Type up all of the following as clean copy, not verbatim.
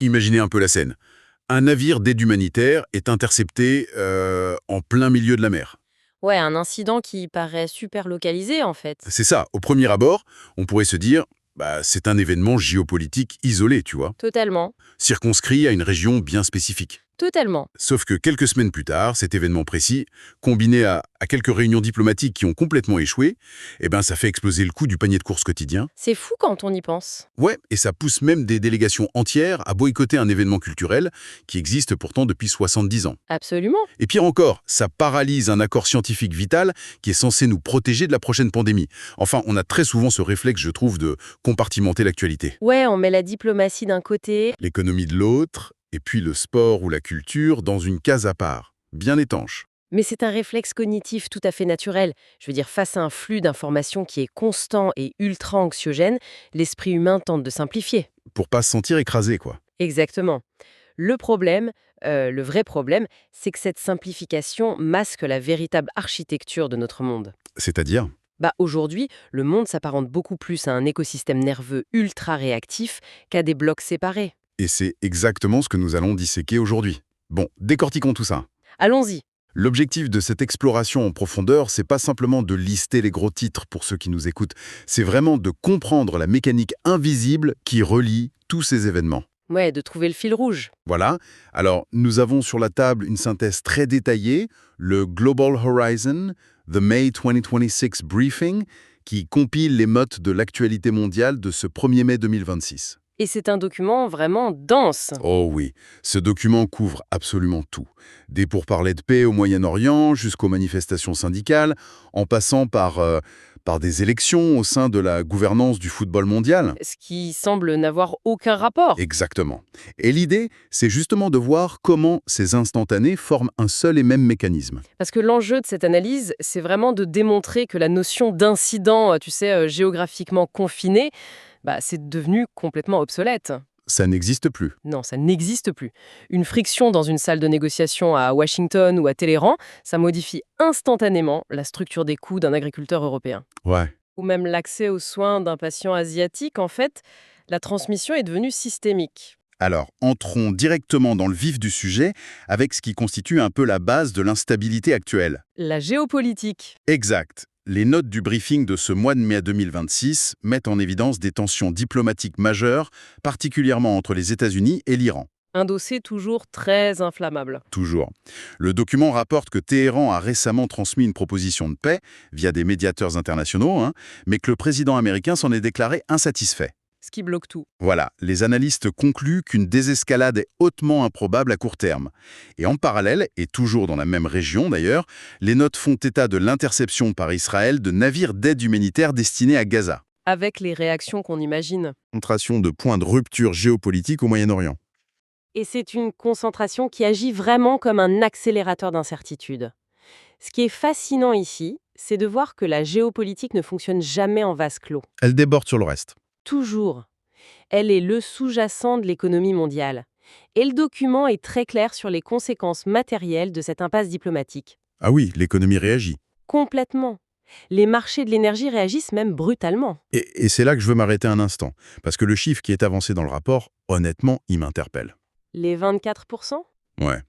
Imaginez un peu la scène. Un navire d'aide humanitaire est intercepté en plein milieu de la mer. Ouais, un incident qui paraît super localisé en fait. C'est ça, au premier abord, on pourrait se dire, bah, c'est un événement géopolitique isolé, tu vois, Totalement. circonscrit à une région bien spécifique. Totalement. Sauf que quelques semaines plus tard, cet événement précis, combiné à quelques réunions diplomatiques qui ont complètement échoué, eh ben ça fait exploser le coût du panier de courses quotidien. C'est fou quand on y pense. Ouais, et ça pousse même des délégations entières à boycotter un événement culturel qui existe pourtant depuis 70 ans. Absolument. Et pire encore, ça paralyse un accord scientifique vital qui est censé nous protéger de la prochaine pandémie. Enfin, on a très souvent ce réflexe, je trouve, de compartimenter l'actualité. Ouais, on met la diplomatie d'un côté. L'économie de l'autre, et puis le sport ou la culture dans une case à part, bien étanche. Mais c'est un réflexe cognitif tout à fait naturel. Je veux dire, face à un flux d'informations qui est constant et ultra anxiogène, l'esprit humain tente de simplifier. Pour pas se sentir écrasé, quoi. Exactement. Le problème, le vrai problème, c'est que cette simplification masque la véritable architecture de notre monde. C'est-à-dire? Bah aujourd'hui, le monde s'apparente beaucoup plus à un écosystème nerveux ultra réactif qu'à des blocs séparés. Et c'est exactement ce que nous allons disséquer aujourd'hui. Bon, décortiquons tout ça. Allons-y. L'objectif de cette exploration en profondeur, c'est pas simplement de lister les gros titres pour ceux qui nous écoutent, c'est vraiment de comprendre la mécanique invisible qui relie tous ces événements. Ouais, de trouver le fil rouge. Voilà. Alors, nous avons sur la table une synthèse très détaillée, le Global Horizon, The May 2026 Briefing, qui compile les mottes de l'actualité mondiale de ce 1er mai 2026. Et c'est un document vraiment dense. Oh oui, ce document couvre absolument tout. Des pourparlers de paix au Moyen-Orient jusqu'aux manifestations syndicales, en passant par des élections au sein de la gouvernance du football mondial. Ce qui semble n'avoir aucun rapport. Exactement. Et l'idée, c'est justement de voir comment ces instantanés forment un seul et même mécanisme. Parce que l'enjeu de cette analyse, c'est vraiment de démontrer que la notion d'incident, tu sais, géographiquement confiné, bah, c'est devenu complètement obsolète. Ça n'existe plus. Non, ça n'existe plus. Une friction dans une salle de négociation à Washington ou à Téhéran, ça modifie instantanément la structure des coûts d'un agriculteur européen. Ouais. Ou même l'accès aux soins d'un patient asiatique, en fait, la transmission est devenue systémique. Alors, entrons directement dans le vif du sujet avec ce qui constitue un peu la base de l'instabilité actuelle. La géopolitique. Exact. Les notes du briefing de ce mois de mai 2026 mettent en évidence des tensions diplomatiques majeures, particulièrement entre les États-Unis et l'Iran. Un dossier toujours très inflammable. Toujours. Le document rapporte que Téhéran a récemment transmis une proposition de paix via des médiateurs internationaux, mais que le président américain s'en est déclaré insatisfait. Ce qui bloque tout. Voilà, les analystes concluent qu'une désescalade est hautement improbable à court terme. Et en parallèle, et toujours dans la même région d'ailleurs, les notes font état de l'interception par Israël de navires d'aide humanitaire destinés à Gaza. Avec les réactions qu'on imagine. Concentration de points de rupture géopolitique au Moyen-Orient. Et c'est une concentration qui agit vraiment comme un accélérateur d'incertitude. Ce qui est fascinant ici, c'est de voir que la géopolitique ne fonctionne jamais en vase clos. Elle déborde sur le reste. Toujours. Elle est le sous-jacent de l'économie mondiale. Et le document est très clair sur les conséquences matérielles de cette impasse diplomatique. Ah oui, l'économie réagit. Complètement. Les marchés de l'énergie réagissent même brutalement. Et c'est là que je veux m'arrêter un instant, parce que le chiffre qui est avancé dans le rapport, honnêtement, il m'interpelle. Les 24%? Ouais.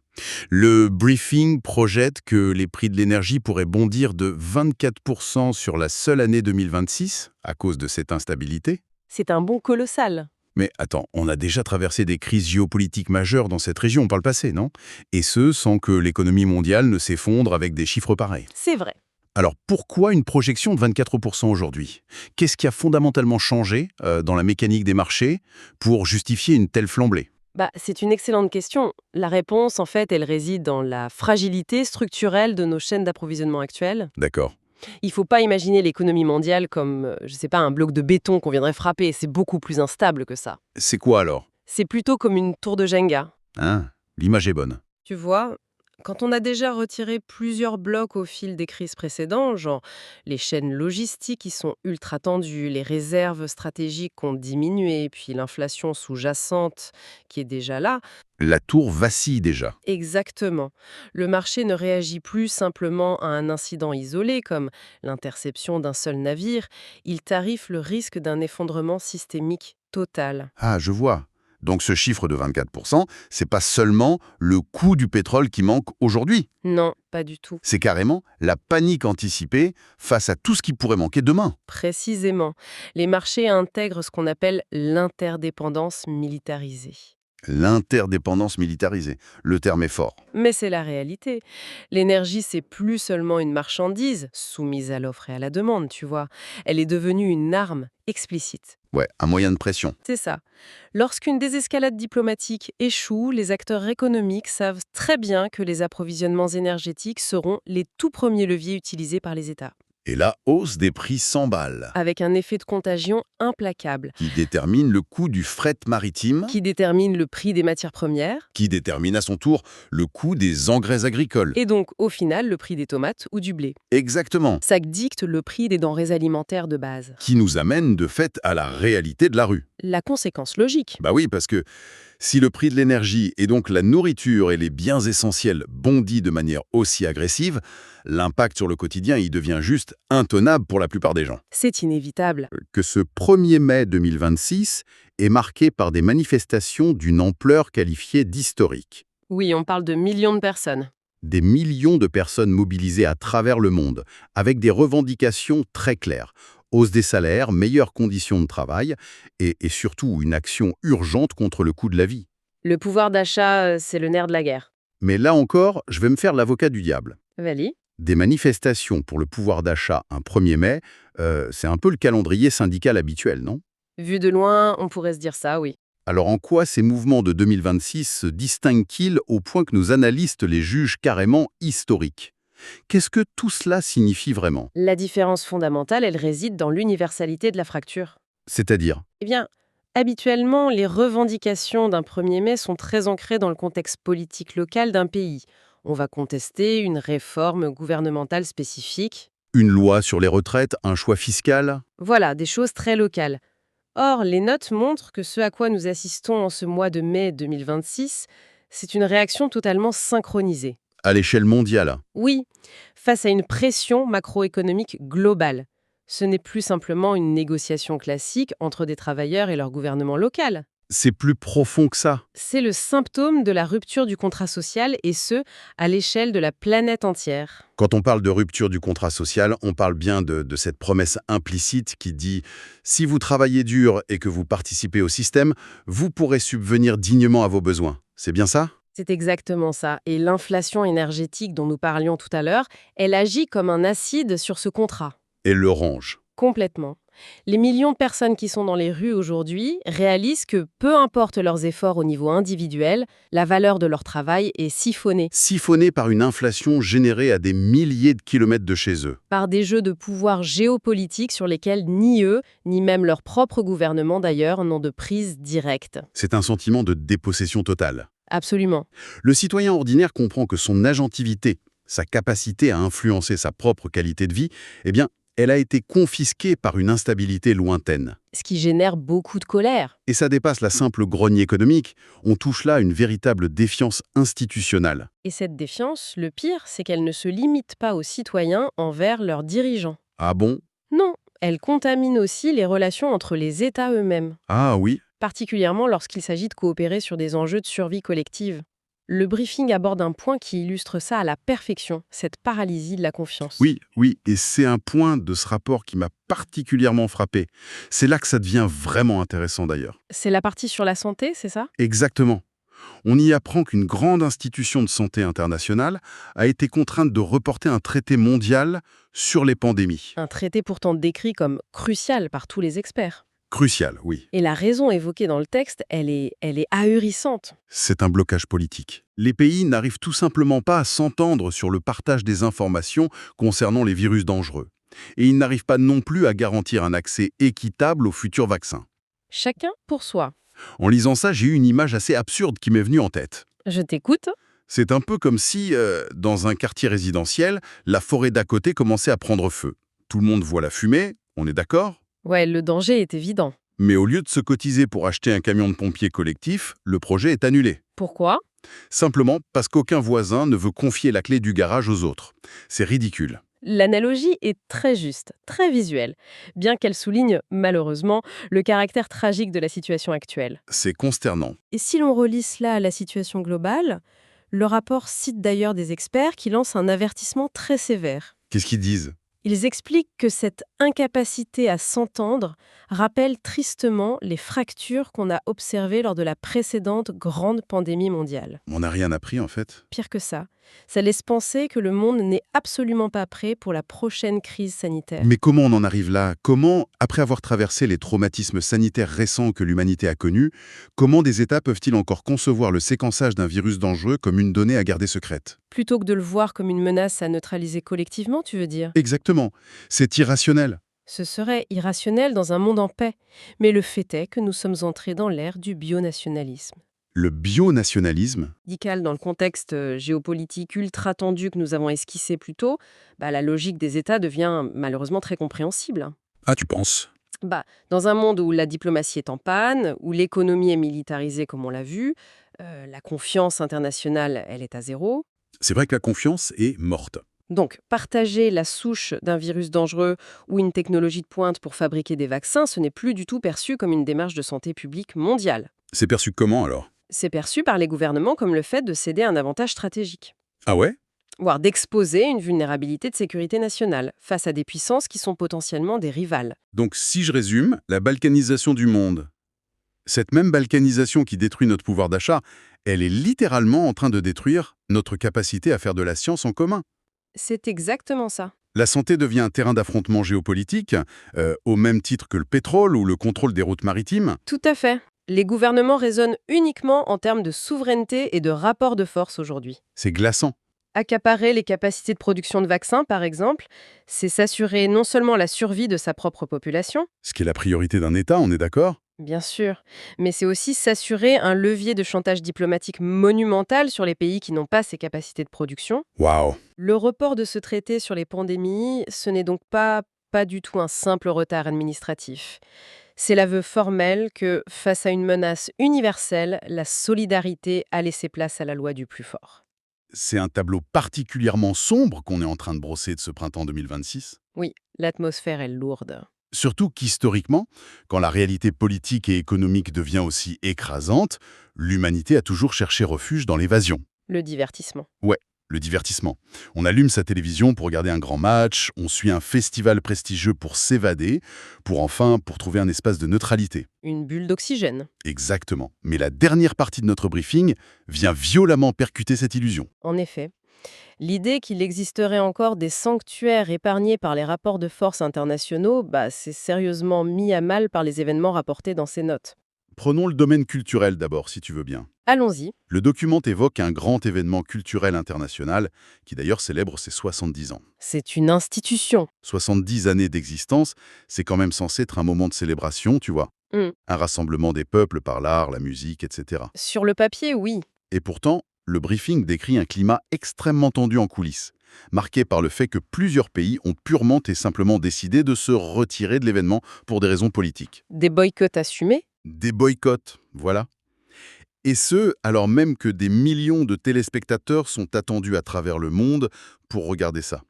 Le briefing projette que les prix de l'énergie pourraient bondir de 24% sur la seule année 2026 à cause de cette instabilité. C'est un bond colossal. Mais attends, on a déjà traversé des crises géopolitiques majeures dans cette région par le passé, non? Et ce, sans que l'économie mondiale ne s'effondre avec des chiffres pareils. C'est vrai. Alors pourquoi une projection de 24% aujourd'hui? Qu'est-ce qui a fondamentalement changé dans la mécanique des marchés pour justifier une telle flambée? C'est une excellente question. La réponse, en fait, elle réside dans la fragilité structurelle de nos chaînes d'approvisionnement actuelles. D'accord. Il ne faut pas imaginer l'économie mondiale comme, je sais pas, un bloc de béton qu'on viendrait frapper. C'est beaucoup plus instable que ça. C'est quoi alors? C'est plutôt comme une tour de Jenga. Hein? L'image est bonne. Tu vois, quand on a déjà retiré plusieurs blocs au fil des crises précédentes, genre les chaînes logistiques qui sont ultra tendues, les réserves stratégiques ont diminué, puis l'inflation sous-jacente qui est déjà là, La tour vacille déjà. exactement. Le marché ne réagit plus simplement à un incident isolé comme l'interception d'un seul navire, il tarife le risque d'un effondrement systémique total. Ah, je vois. Donc ce chiffre de 24%, c'est pas seulement le coût du pétrole qui manque aujourd'hui. Non, pas du tout. C'est carrément la panique anticipée face à tout ce qui pourrait manquer demain. Précisément. Les marchés intègrent ce qu'on appelle l'interdépendance militarisée. L'interdépendance militarisée. Le terme est fort. Mais c'est la réalité. L'énergie, c'est plus seulement une marchandise soumise à l'offre et à la demande, tu vois. Elle est devenue une arme explicite. Ouais, un moyen de pression. C'est ça. Lorsqu'une désescalade diplomatique échoue, les acteurs économiques savent très bien que les approvisionnements énergétiques seront les tout premiers leviers utilisés par les États, Et la hausse des prix s'emballe, avec un effet de contagion implacable, qui détermine le coût du fret maritime, qui détermine le prix des matières premières, qui détermine à son tour le coût des engrais agricoles. et donc, au final, le prix des tomates ou du blé. Exactement. Ça dicte le prix des denrées alimentaires de base. Qui nous amène de fait à la réalité de la rue. La conséquence logique. Bah oui, parce que si le prix de l'énergie et donc la nourriture et les biens essentiels bondit de manière aussi agressive, l'impact sur le quotidien y devient juste intenable pour la plupart des gens. C'est inévitable. Que ce 1er mai 2026 est marqué par des manifestations d'une ampleur qualifiée d'historique. Oui, on parle de millions de personnes. Des millions de personnes mobilisées à travers le monde, avec des revendications très claires. Hausse des salaires, meilleures conditions de travail et surtout une action urgente contre le coût de la vie. Le pouvoir d'achat, c'est le nerf de la guerre. Mais là encore, je vais me faire l'avocat du diable. Vali. Des manifestations pour le pouvoir d'achat un 1er mai, c'est un peu le calendrier syndical habituel, non? Vu de loin, on pourrait se dire ça, oui. Alors en quoi ces mouvements de 2026 se distinguent-ils au point que nos analystes les jugent carrément historiques? Qu'est-ce que tout cela signifie vraiment? La différence fondamentale, elle réside dans l'universalité de la fracture. C'est-à-dire? Eh bien, habituellement, les revendications d'un 1er mai sont très ancrées dans le contexte politique local d'un pays. On va contester une réforme gouvernementale spécifique. Une loi sur les retraites, un choix fiscal? Voilà, des choses très locales. Or, les notes montrent que ce à quoi nous assistons en ce mois de mai 2026, c'est une réaction totalement synchronisée. À l'échelle mondiale. Oui, face à une pression macroéconomique globale. Ce n'est plus simplement une négociation classique entre des travailleurs et leur gouvernement local. C'est plus profond que ça. C'est le symptôme de la rupture du contrat social et ce, à l'échelle de la planète entière. Quand on parle de rupture du contrat social, on parle bien de cette promesse implicite qui dit « Si vous travaillez dur et que vous participez au système, vous pourrez subvenir dignement à vos besoins ». C'est bien ça? C'est exactement ça. Et l'inflation énergétique dont nous parlions tout à l'heure, elle agit comme un acide sur ce contrat. Et le range. Complètement. Les millions de personnes qui sont dans les rues aujourd'hui réalisent que, peu importe leurs efforts au niveau individuel, la valeur de leur travail est siphonnée Siphonné par une inflation générée à des milliers de kilomètres de chez eux. par des jeux de pouvoir géopolitiques sur lesquels ni eux, ni même leur propre gouvernement d'ailleurs, n'ont de prise directe. C'est un sentiment de dépossession totale. Absolument. Le citoyen ordinaire comprend que son agentivité, sa capacité à influencer sa propre qualité de vie, eh bien, elle a été confisquée par une instabilité lointaine. Ce qui génère beaucoup de colère. Et ça dépasse la simple grogne économique, on touche là à une véritable défiance institutionnelle. Et cette défiance, le pire, c'est qu'elle ne se limite pas aux citoyens envers leurs dirigeants. Ah bon? Non, elle contamine aussi les relations entre les États eux-mêmes, Ah oui? particulièrement lorsqu'il s'agit de coopérer sur des enjeux de survie collective. Le briefing aborde un point qui illustre ça à la perfection, cette paralysie de la confiance. Oui, et c'est un point de ce rapport qui m'a particulièrement frappé. C'est là que ça devient vraiment intéressant d'ailleurs. C'est la partie sur la santé, c'est ça? Exactement. On y apprend qu'une grande institution de santé internationale a été contrainte de reporter un traité mondial sur les pandémies. Un traité pourtant décrit comme crucial par tous les experts. Crucial, oui. Et la raison évoquée dans le texte, elle est ahurissante. C'est un blocage politique. Les pays n'arrivent tout simplement pas à s'entendre sur le partage des informations concernant les virus dangereux. Et ils n'arrivent pas non plus à garantir un accès équitable aux futurs vaccins. Chacun pour soi. En lisant ça, j'ai eu une image assez absurde qui m'est venue en tête. Je t'écoute. C'est un peu comme si, dans un quartier résidentiel, la forêt d'à côté commençait à prendre feu. Tout le monde voit la fumée, on est d'accord ? Ouais, le danger est évident. Mais au lieu de se cotiser pour acheter un camion de pompiers collectif, le projet est annulé. Pourquoi? Simplement parce qu'aucun voisin ne veut confier la clé du garage aux autres. C'est ridicule. L'analogie est très juste, très visuelle, bien qu'elle souligne, malheureusement, le caractère tragique de la situation actuelle. C'est consternant. Et si l'on relie cela à la situation globale, le rapport cite d'ailleurs des experts qui lancent un avertissement très sévère. Qu'est-ce qu'ils disent? Ils expliquent que cette incapacité à s'entendre rappelle tristement les fractures qu'on a observées lors de la précédente grande pandémie mondiale. On n'a rien appris en fait. Pire que ça laisse penser que le monde n'est absolument pas prêt pour la prochaine crise sanitaire. Mais comment on en arrive là? Comment, après avoir traversé les traumatismes sanitaires récents que l'humanité a connus, comment des États peuvent-ils encore concevoir le séquençage d'un virus dangereux comme une donnée à garder secrète? Plutôt que de le voir comme une menace à neutraliser collectivement, tu veux dire? Exactement. C'est irrationnel. Ce serait irrationnel dans un monde en paix. Mais le fait est que nous sommes entrés dans l'ère du bionationalisme. Le bionationalisme? Radical dans le contexte géopolitique ultra tendu que nous avons esquissé plus tôt, la logique des États devient malheureusement très compréhensible. Ah, tu penses? Dans un monde où la diplomatie est en panne, où l'économie est militarisée comme on l'a vu, la confiance internationale, elle est à zéro. C'est vrai que la confiance est morte. Donc, partager la souche d'un virus dangereux ou une technologie de pointe pour fabriquer des vaccins, ce n'est plus du tout perçu comme une démarche de santé publique mondiale. C'est perçu comment alors? C'est perçu par les gouvernements comme le fait de céder un avantage stratégique, Ah ouais? voire d'exposer une vulnérabilité de sécurité nationale face à des puissances qui sont potentiellement des rivales. Donc si je résume, la balkanisation du monde. Cette même balkanisation qui détruit notre pouvoir d'achat, elle est littéralement en train de détruire notre capacité à faire de la science en commun. C'est exactement ça. La santé devient un terrain d'affrontement géopolitique, au même titre que le pétrole ou le contrôle des routes maritimes. Tout à fait. Les gouvernements raisonnent uniquement en termes de souveraineté et de rapport de force aujourd'hui. C'est glaçant. Accaparer les capacités de production de vaccins, par exemple, c'est s'assurer non seulement la survie de sa propre population, Ce qui est la priorité d'un État, on est d'accord? bien sûr, mais c'est aussi s'assurer un levier de chantage diplomatique monumental sur les pays qui n'ont pas ces capacités de production. Waouh! Le report de ce traité sur les pandémies, ce n'est donc pas du tout un simple retard administratif. C'est l'aveu formel que, face à une menace universelle, la solidarité a laissé place à la loi du plus fort. C'est un tableau particulièrement sombre qu'on est en train de brosser de ce printemps 2026. Oui, l'atmosphère est lourde. Surtout qu'historiquement, quand la réalité politique et économique devient aussi écrasante, l'humanité a toujours cherché refuge dans l'évasion. Le divertissement. Ouais, le divertissement. On allume sa télévision pour regarder un grand match, on suit un festival prestigieux pour s'évader, pour trouver un espace de neutralité. Une bulle d'oxygène. Exactement. Mais la dernière partie de notre briefing vient violemment percuter cette illusion. En effet. L'idée qu'il existerait encore des sanctuaires épargnés par les rapports de force internationaux, c'est sérieusement mis à mal par les événements rapportés dans ces notes. Prenons le domaine culturel d'abord, si tu veux bien. Allons-y. Le document évoque un grand événement culturel international qui d'ailleurs célèbre ses 70 ans. C'est une institution. 70 années d'existence, c'est quand même censé être un moment de célébration, tu vois. Hmm. Un rassemblement des peuples par l'art, la musique, etc. Sur le papier, oui. Et pourtant, le briefing décrit un climat extrêmement tendu en coulisses, marqué par le fait que plusieurs pays ont purement et simplement décidé de se retirer de l'événement pour des raisons politiques. Des boycotts assumés. Des boycotts, voilà. Et ce, alors même que des millions de téléspectateurs sont attendus à travers le monde pour regarder ça.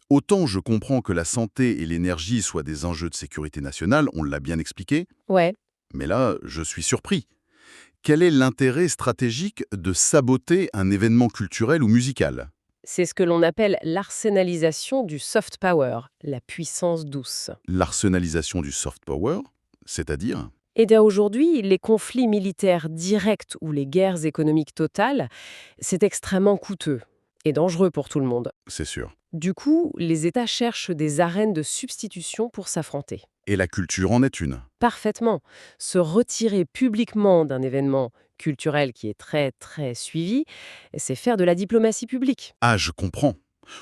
Autant je comprends que la santé et l'énergie soient des enjeux de sécurité nationale, on l'a bien expliqué, Ouais. mais là, je suis surpris. Quel est l'intérêt stratégique de saboter un événement culturel ou musical? C'est ce que l'on appelle l'arsenalisation du soft power, la puissance douce. L'arsenalisation du soft power, c'est-à-dire? Et bien aujourd'hui, les conflits militaires directs ou les guerres économiques totales, c'est extrêmement coûteux et dangereux pour tout le monde. C'est sûr. Du coup, les États cherchent des arènes de substitution pour s'affronter. Et la culture en est une. Parfaitement. Se retirer publiquement d'un événement culturel qui est très très suivi, c'est faire de la diplomatie publique. Ah, je comprends.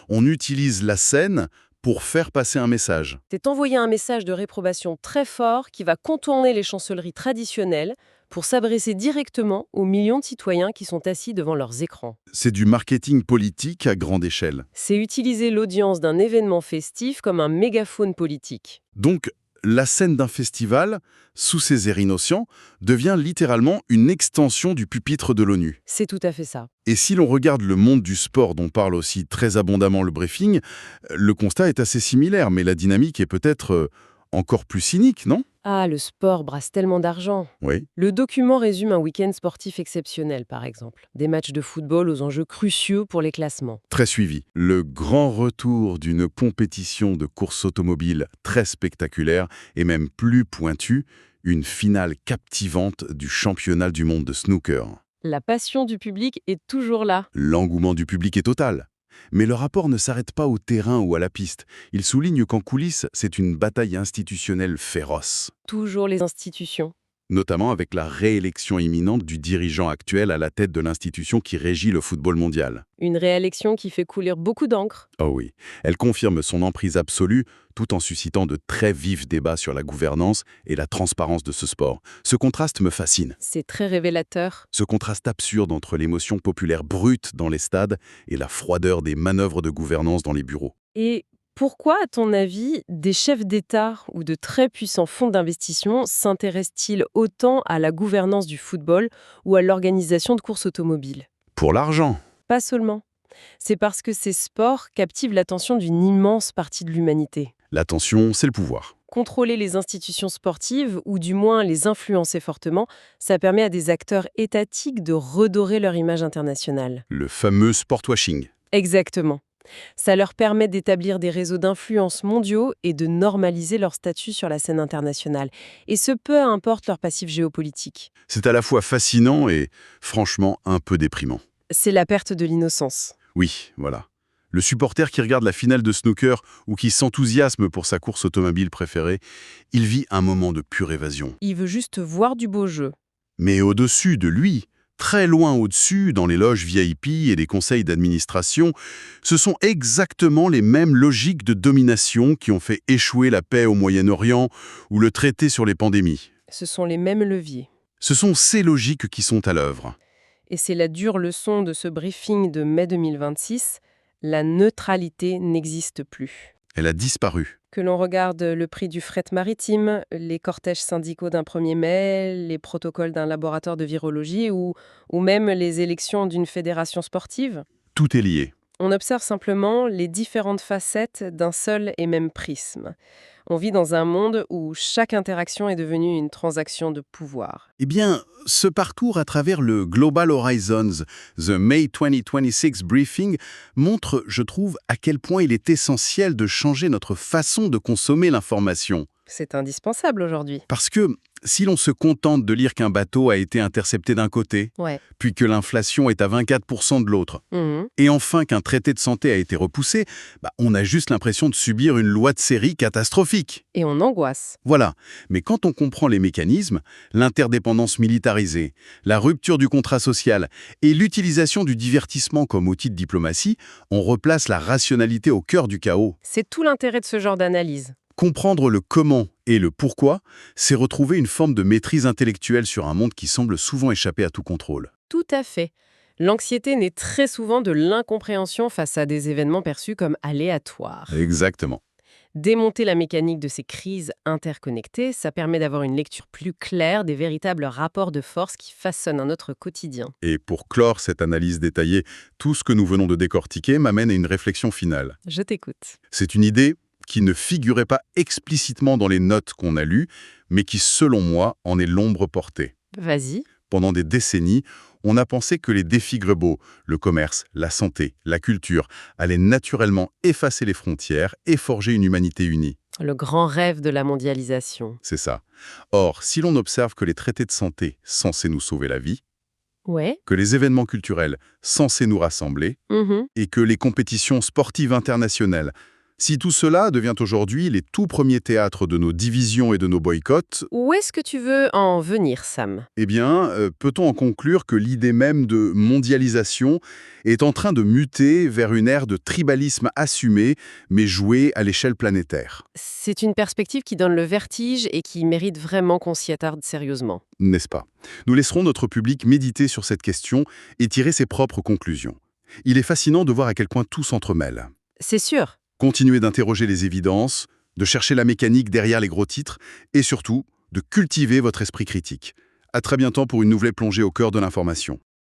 On utilise la scène pour faire passer un message. C'est envoyer un message de réprobation très fort qui va contourner les chancelleries traditionnelles pour s'adresser directement aux millions de citoyens qui sont assis devant leurs écrans. C'est du marketing politique à grande échelle. C'est utiliser l'audience d'un événement festif comme un mégaphone politique. Donc, la scène d'un festival, sous ces airs innocents, devient littéralement une extension du pupitre de l'ONU. C'est tout à fait ça. Et si l'on regarde le monde du sport dont parle aussi très abondamment le briefing, le constat est assez similaire, mais la dynamique est peut-être encore plus cynique, non? Ah, le sport brasse tellement d'argent. Oui. Le document résume un week-end sportif exceptionnel, par exemple. Des matchs de football aux enjeux cruciaux pour les classements. Très suivi. Le grand retour d'une compétition de course automobile très spectaculaire et même plus pointue, une finale captivante du championnat du monde de snooker. La passion du public est toujours là. L'engouement du public est total. Mais le rapport ne s'arrête pas au terrain ou à la piste. Il souligne qu'en coulisses, c'est une bataille institutionnelle féroce, Toujours les institutions. notamment avec la réélection imminente du dirigeant actuel à la tête de l'institution qui régit le football mondial. Une réélection qui fait couler beaucoup d'encre. Oh oui, elle confirme son emprise absolue tout en suscitant de très vifs débats sur la gouvernance et la transparence de ce sport. Ce contraste me fascine. C'est très révélateur. Ce contraste absurde entre l'émotion populaire brute dans les stades et la froideur des manœuvres de gouvernance dans les bureaux. Et pourquoi, à ton avis, des chefs d'État ou de très puissants fonds d'investissement s'intéressent-ils autant à la gouvernance du football ou à l'organisation de courses automobiles? Pour l'argent. Pas seulement. C'est parce que ces sports captivent l'attention d'une immense partie de l'humanité. L'attention, c'est le pouvoir. Contrôler les institutions sportives, ou du moins les influencer fortement, ça permet à des acteurs étatiques de redorer leur image internationale. Le fameux sport-washing. Exactement. Ça leur permet d'établir des réseaux d'influence mondiaux et de normaliser leur statut sur la scène internationale. Et ce, peu importe leur passif géopolitique. C'est à la fois fascinant et, franchement, un peu déprimant. C'est la perte de l'innocence. Oui, voilà. Le supporter qui regarde la finale de snooker ou qui s'enthousiasme pour sa course automobile préférée, il vit un moment de pure évasion. Il veut juste voir du beau jeu. Mais au-dessus de lui, très loin au-dessus, dans les loges VIP et les conseils d'administration, ce sont exactement les mêmes logiques de domination qui ont fait échouer la paix au Moyen-Orient ou le traité sur les pandémies. Ce sont les mêmes leviers. Ce sont ces logiques qui sont à l'œuvre. Et c'est la dure leçon de ce briefing de mai 2026, la neutralité n'existe plus. Elle a disparu. Que l'on regarde le prix du fret maritime, les cortèges syndicaux d'un 1er mai, les protocoles d'un laboratoire de virologie ou même les élections d'une fédération sportive, Tout est lié. on observe simplement les différentes facettes d'un seul et même prisme. On vit dans un monde où chaque interaction est devenue une transaction de pouvoir. Eh bien, ce parcours à travers le Global Horizons, The May 2026 Briefing, montre, je trouve, à quel point il est essentiel de changer notre façon de consommer l'information. C'est indispensable aujourd'hui. Parce que si l'on se contente de lire qu'un bateau a été intercepté d'un côté, Ouais. puis que l'inflation est à 24% de l'autre, Mhm. et enfin qu'un traité de santé a été repoussé, on a juste l'impression de subir une loi de série catastrophique. Et on angoisse. Voilà. Mais quand on comprend les mécanismes, l'interdépendance militarisée, la rupture du contrat social et l'utilisation du divertissement comme outil de diplomatie, on replace la rationalité au cœur du chaos. C'est tout l'intérêt de ce genre d'analyse. Comprendre le comment et le pourquoi, c'est retrouver une forme de maîtrise intellectuelle sur un monde qui semble souvent échapper à tout contrôle. Tout à fait. L'anxiété naît très souvent de l'incompréhension face à des événements perçus comme aléatoires. Exactement. Démonter la mécanique de ces crises interconnectées, ça permet d'avoir une lecture plus claire des véritables rapports de force qui façonnent notre quotidien. Et pour clore cette analyse détaillée, tout ce que nous venons de décortiquer m'amène à une réflexion finale. Je t'écoute. C'est une idée qui ne figurait pas explicitement dans les notes qu'on a lues, mais qui, selon moi, en est l'ombre portée. Vas-y. Pendant des décennies, on a pensé que les défis globaux, le commerce, la santé, la culture, allaient naturellement effacer les frontières et forger une humanité unie. Le grand rêve de la mondialisation. C'est ça. Or, si l'on observe que les traités de santé censés nous sauver la vie, Ouais. que les événements culturels censés nous rassembler, Mhm. et que les compétitions sportives internationales, si tout cela devient aujourd'hui les tout premiers théâtres de nos divisions et de nos boycotts, Où est-ce que tu veux en venir, Sam? eh bien, peut-on en conclure que l'idée même de mondialisation est en train de muter vers une ère de tribalisme assumé, mais joué à l'échelle planétaire, C'est une perspective qui donne le vertige et qui mérite vraiment qu'on s'y attarde sérieusement. n'est-ce pas? Nous laisserons notre public méditer sur cette question et tirer ses propres conclusions. Il est fascinant de voir à quel point tout s'entremêle. C'est sûr. Continuer d'interroger les évidences, de chercher la mécanique derrière les gros titres et surtout de cultiver votre esprit critique. À très bientôt pour une nouvelle plongée au cœur de l'information.